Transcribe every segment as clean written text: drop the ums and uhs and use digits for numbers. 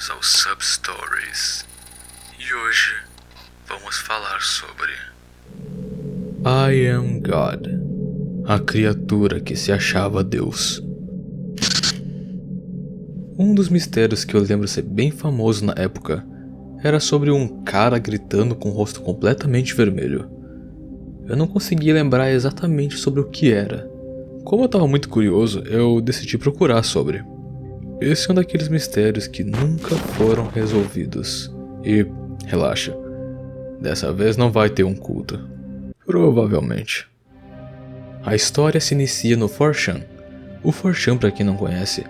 bem-vindos ao Substories. E hoje vamos falar sobre I Am God, a criatura que se achava Deus. Um dos mistérios que eu lembro ser bem famoso na época era sobre um cara gritando com o rosto completamente vermelho. Eu não conseguia lembrar exatamente sobre o que era. Como eu estava muito curioso, eu decidi procurar sobre. Esse é um daqueles mistérios que nunca foram resolvidos. E, relaxa, dessa vez não vai ter um culto. Provavelmente. A história se inicia no 4chan. O 4chan, para quem não conhece,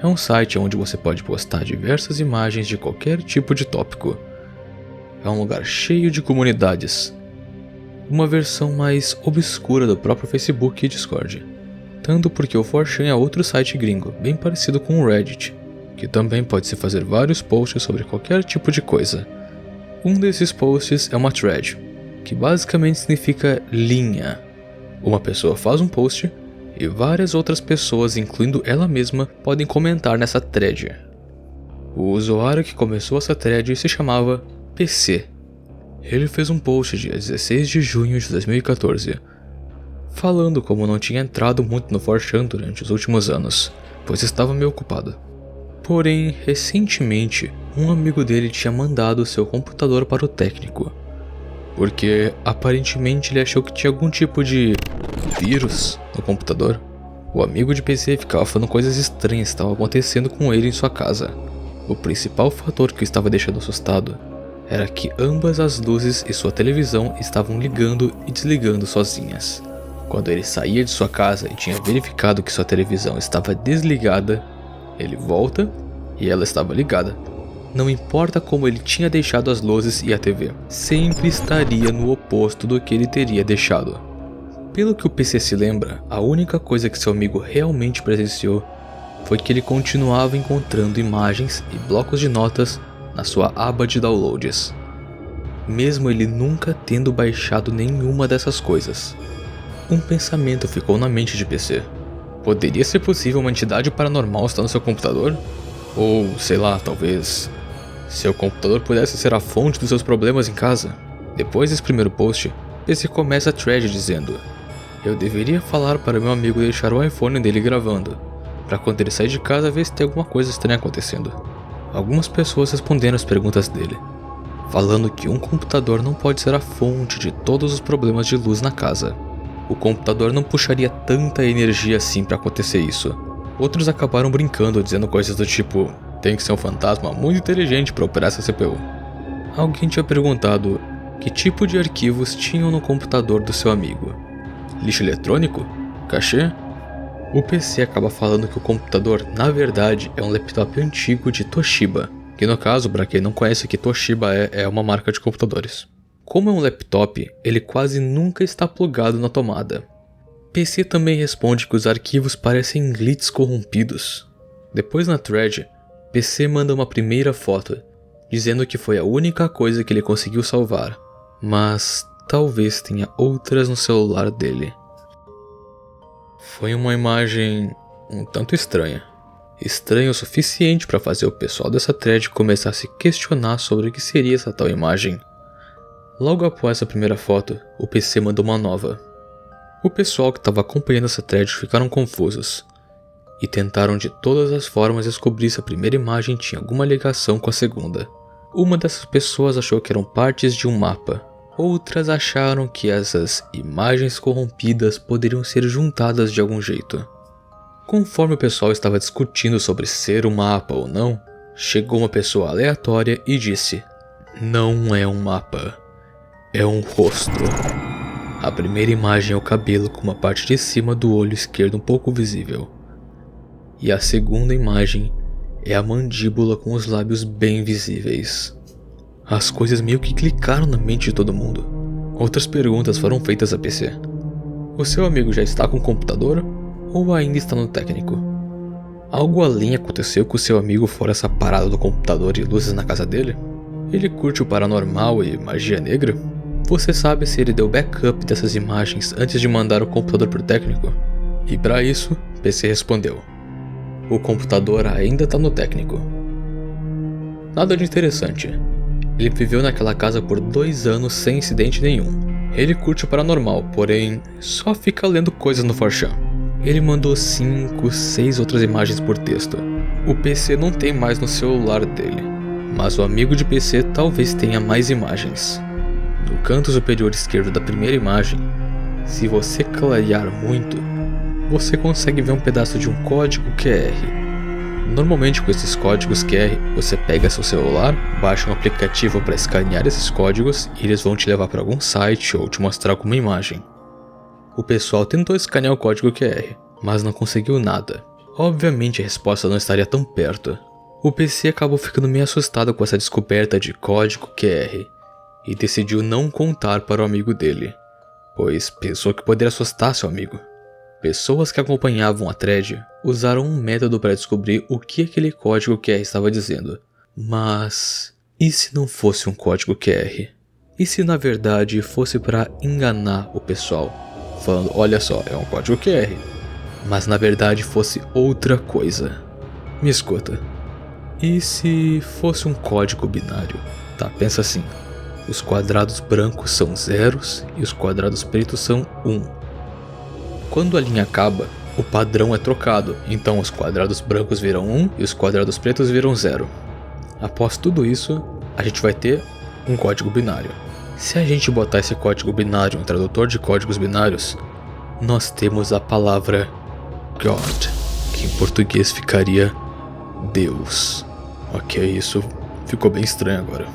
é um site onde você pode postar diversas imagens de qualquer tipo de tópico. É um lugar cheio de comunidades. Uma versão mais obscura do próprio Facebook e Discord. Tanto porque o 4chan é outro site gringo, bem parecido com o Reddit, que também pode-se fazer vários posts sobre qualquer tipo de coisa. Um desses posts é uma thread, que basicamente significa linha. Uma pessoa faz um post e várias outras pessoas, incluindo ela mesma, podem comentar nessa thread. O usuário que começou essa thread se chamava PC. Ele fez um post dia 16 de junho de 2014, falando como não tinha entrado muito no 4chan durante os últimos anos, pois estava meio ocupado. Porém, recentemente, um amigo dele tinha mandado seu computador para o técnico, porque aparentemente ele achou que tinha algum tipo de vírus no computador. O amigo de PC ficava falando coisas estranhas que estavam acontecendo com ele em sua casa. O principal fator que o estava deixando assustado era que ambas as luzes e sua televisão estavam ligando e desligando sozinhas. Quando ele saía de sua casa e tinha verificado que sua televisão estava desligada, ele volta e ela estava ligada. Não importa como ele tinha deixado as luzes e a TV, sempre estaria no oposto do que ele teria deixado. Pelo que o PC se lembra, a única coisa que seu amigo realmente presenciou foi que ele continuava encontrando imagens e blocos de notas na sua aba de downloads, mesmo ele nunca tendo baixado nenhuma dessas coisas. Um pensamento ficou na mente de PC. Poderia ser possível uma entidade paranormal estar no seu computador? Ou, sei lá, talvez seu computador pudesse ser a fonte dos seus problemas em casa? Depois desse primeiro post, PC começa a thread dizendo: eu deveria falar para meu amigo deixar o iPhone dele gravando, para quando ele sair de casa ver se tem alguma coisa estranha acontecendo. Algumas pessoas responderam as perguntas dele, falando que um computador não pode ser a fonte de todos os problemas de luz na casa. O computador não puxaria tanta energia assim para acontecer isso. Outros acabaram brincando, dizendo coisas do tipo: tem que ser um fantasma muito inteligente para operar essa CPU. Alguém tinha perguntado que tipo de arquivos tinham no computador do seu amigo. Lixo eletrônico? Cachê? O PC acaba falando que o computador, na verdade, é um laptop antigo de Toshiba, que no caso, para quem não conhece o que Toshiba é uma marca de computadores. Como é um laptop, ele quase nunca está plugado na tomada. PC também responde que os arquivos parecem glitches corrompidos. Depois na thread, PC manda uma primeira foto, dizendo que foi a única coisa que ele conseguiu salvar, mas talvez tenha outras no celular dele. Foi uma imagem um tanto estranha. Estranha o suficiente para fazer o pessoal dessa thread começar a se questionar sobre o que seria essa tal imagem. Logo após essa primeira foto, o PC mandou uma nova. O pessoal que estava acompanhando essa thread ficaram confusos e tentaram de todas as formas descobrir se a primeira imagem tinha alguma ligação com a segunda. Uma dessas pessoas achou que eram partes de um mapa. Outras acharam que essas imagens corrompidas poderiam ser juntadas de algum jeito. Conforme o pessoal estava discutindo sobre ser um mapa ou não, chegou uma pessoa aleatória e disse: não é um mapa. É um rosto. A primeira imagem é o cabelo com uma parte de cima do olho esquerdo um pouco visível. E a segunda imagem é a mandíbula com os lábios bem visíveis. As coisas meio que clicaram na mente de todo mundo. Outras perguntas foram feitas a PC. O seu amigo já está com o computador ou ainda está no técnico? Algo além aconteceu com o seu amigo fora essa parada do computador e luzes na casa dele? Ele curte o paranormal e magia negra? Você sabe se ele deu backup dessas imagens antes de mandar o computador pro técnico? E para isso, PC respondeu: o computador ainda tá no técnico. Nada de interessante. Ele viveu naquela casa por 2 anos sem incidente nenhum. Ele curte o paranormal, porém só fica lendo coisas no 4chan. Ele mandou 5, 6 outras imagens por texto. O PC não tem mais no celular dele, mas o amigo de PC talvez tenha mais imagens. No canto superior esquerdo da primeira imagem, se você clarear muito, você consegue ver um pedaço de um código QR. Normalmente com esses códigos QR, você pega seu celular, baixa um aplicativo para escanear esses códigos e eles vão te levar para algum site ou te mostrar alguma imagem. O pessoal tentou escanear o código QR, mas não conseguiu nada. Obviamente a resposta não estaria tão perto. O PC acabou ficando meio assustado com essa descoberta de código QR e decidiu não contar para o amigo dele, pois pensou que poderia assustar seu amigo. Pessoas que acompanhavam a thread usaram um método para descobrir o que aquele código QR estava dizendo. Mas e se não fosse um código QR? E se na verdade fosse para enganar o pessoal, falando, olha só, é um código QR, mas na verdade fosse outra coisa? Me escuta. E se fosse um código binário? Tá, pensa assim. Os quadrados brancos são zeros e os quadrados pretos são 1. Quando a linha acaba, o padrão é trocado, então os quadrados brancos viram 1 e os quadrados pretos viram 0. Após tudo isso, a gente vai ter um código binário. Se a gente botar esse código binário no tradutor de códigos binários, nós temos a palavra God, que em português ficaria Deus. Ok, isso ficou bem estranho agora.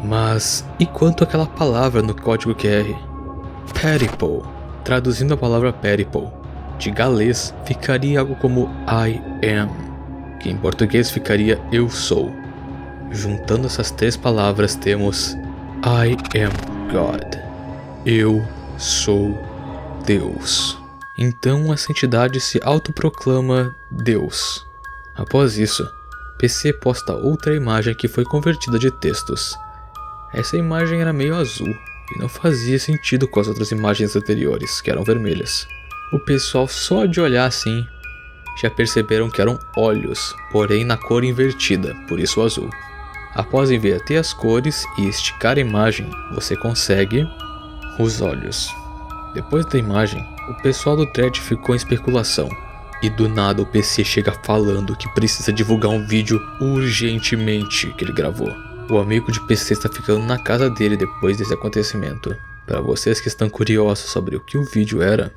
Mas e quanto àquela palavra no código QR? Periple. Traduzindo a palavra periple de galês, ficaria algo como I am, que em português ficaria eu sou. Juntando essas 3 palavras temos I am God. Eu sou Deus. Então essa entidade se autoproclama Deus. Após isso, PC posta outra imagem que foi convertida de textos. Essa imagem era meio azul e não fazia sentido com as outras imagens anteriores, que eram vermelhas. O pessoal só de olhar assim já perceberam que eram olhos, porém na cor invertida, por isso o azul. Após inverter as cores e esticar a imagem, você consegue os olhos. Depois da imagem, o pessoal do thread ficou em especulação, e do nada o PC chega falando que precisa divulgar um vídeo urgentemente que ele gravou. O amigo de PC está ficando na casa dele depois desse acontecimento. Para vocês que estão curiosos sobre o que o vídeo era,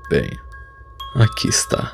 bem, aqui está.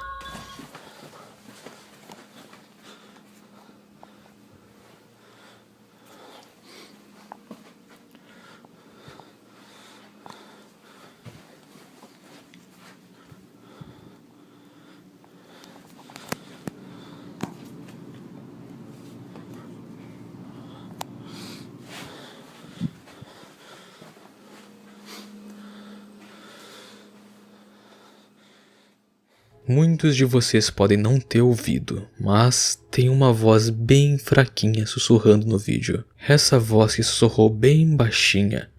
Muitos de vocês podem não ter ouvido, mas tem uma voz bem fraquinha sussurrando no vídeo. Essa voz que sussurrou bem baixinha,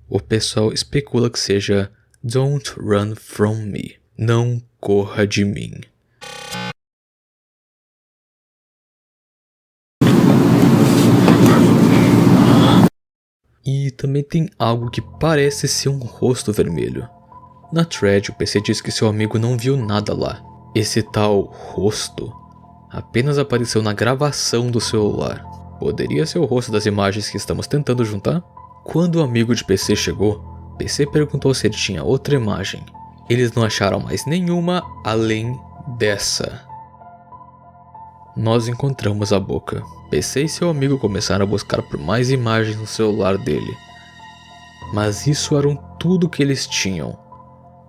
o pessoal especula que seja Don't run from me. Não corra de mim. E também tem algo que parece ser um rosto vermelho. Na thread, o PC diz que seu amigo não viu nada lá. Esse tal rosto apenas apareceu na gravação do celular. Poderia ser o rosto das imagens que estamos tentando juntar? Quando o amigo de PC chegou, PC perguntou se ele tinha outra imagem. Eles não acharam mais nenhuma além dessa. Nós encontramos a boca. PC e seu amigo começaram a buscar por mais imagens no celular dele. Mas isso era tudo que eles tinham.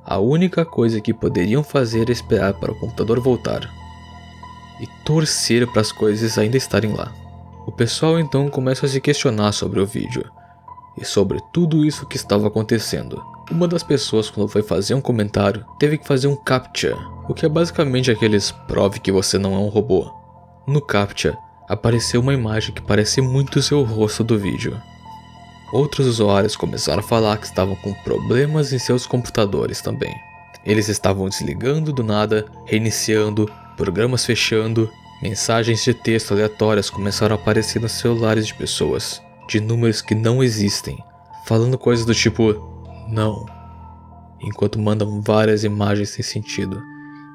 A única coisa que poderiam fazer era esperar para o computador voltar e torcer para as coisas ainda estarem lá. O pessoal então começa a se questionar sobre o vídeo e sobre tudo isso que estava acontecendo. Uma das pessoas, quando foi fazer um comentário, teve que fazer um CAPTCHA, o que é basicamente aqueles prove que você não é um robô. No CAPTCHA apareceu uma imagem que parece muito seu rosto do vídeo. Outros usuários começaram a falar que estavam com problemas em seus computadores também. Eles estavam desligando do nada, reiniciando, programas fechando Mensagens de texto aleatórias começaram a aparecer nos celulares de pessoas, de números que não existem, falando coisas do tipo não, enquanto mandam várias imagens sem sentido.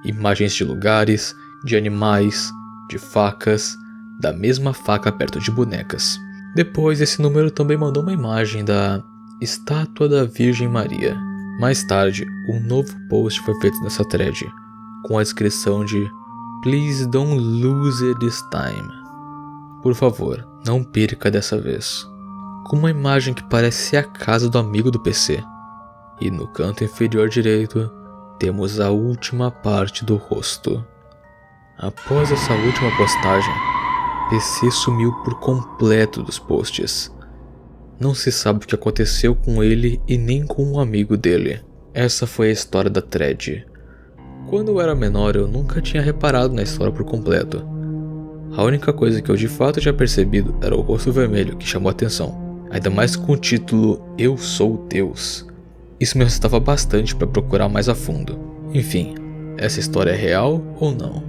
Imagens de lugares, de animais, de facas, da mesma faca perto de bonecas. Depois esse número também mandou uma imagem da estátua da Virgem Maria. Mais tarde, um novo post foi feito nessa thread, com a descrição de "Please don't lose it this time". Por favor, não perca dessa vez. Com uma imagem que parece ser a casa do amigo do PC. E no canto inferior direito, temos a última parte do rosto. Após essa última postagem, PC sumiu por completo dos posts. Não se sabe o que aconteceu com ele e nem com um amigo dele. Essa foi a história da thread. Quando eu era menor, eu nunca tinha reparado na história por completo. A única coisa que eu de fato tinha percebido era o rosto vermelho, que chamou a atenção. Ainda mais com o título "Eu Sou Deus". Isso me assustava bastante para procurar mais a fundo. Enfim, essa história é real ou não?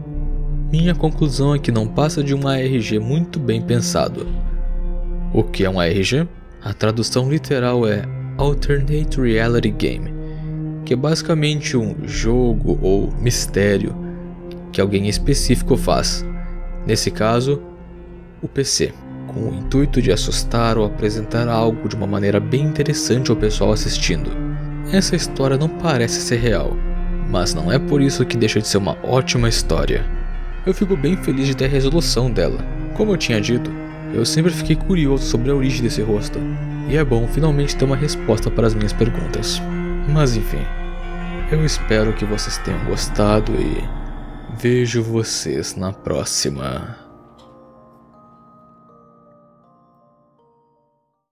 Minha conclusão é que não passa de um ARG muito bem pensado. O que é um ARG? A tradução literal é Alternate Reality Game, que é basicamente um jogo ou mistério que alguém específico faz, nesse caso, o PC, com o intuito de assustar ou apresentar algo de uma maneira bem interessante ao pessoal assistindo. Essa história não parece ser real, mas não é por isso que deixa de ser uma ótima história. Eu fico bem feliz de ter a resolução dela. Como eu tinha dito, eu sempre fiquei curioso sobre a origem desse rosto, e é bom finalmente ter uma resposta para as minhas perguntas. Mas enfim, eu espero que vocês tenham gostado e vejo vocês na próxima.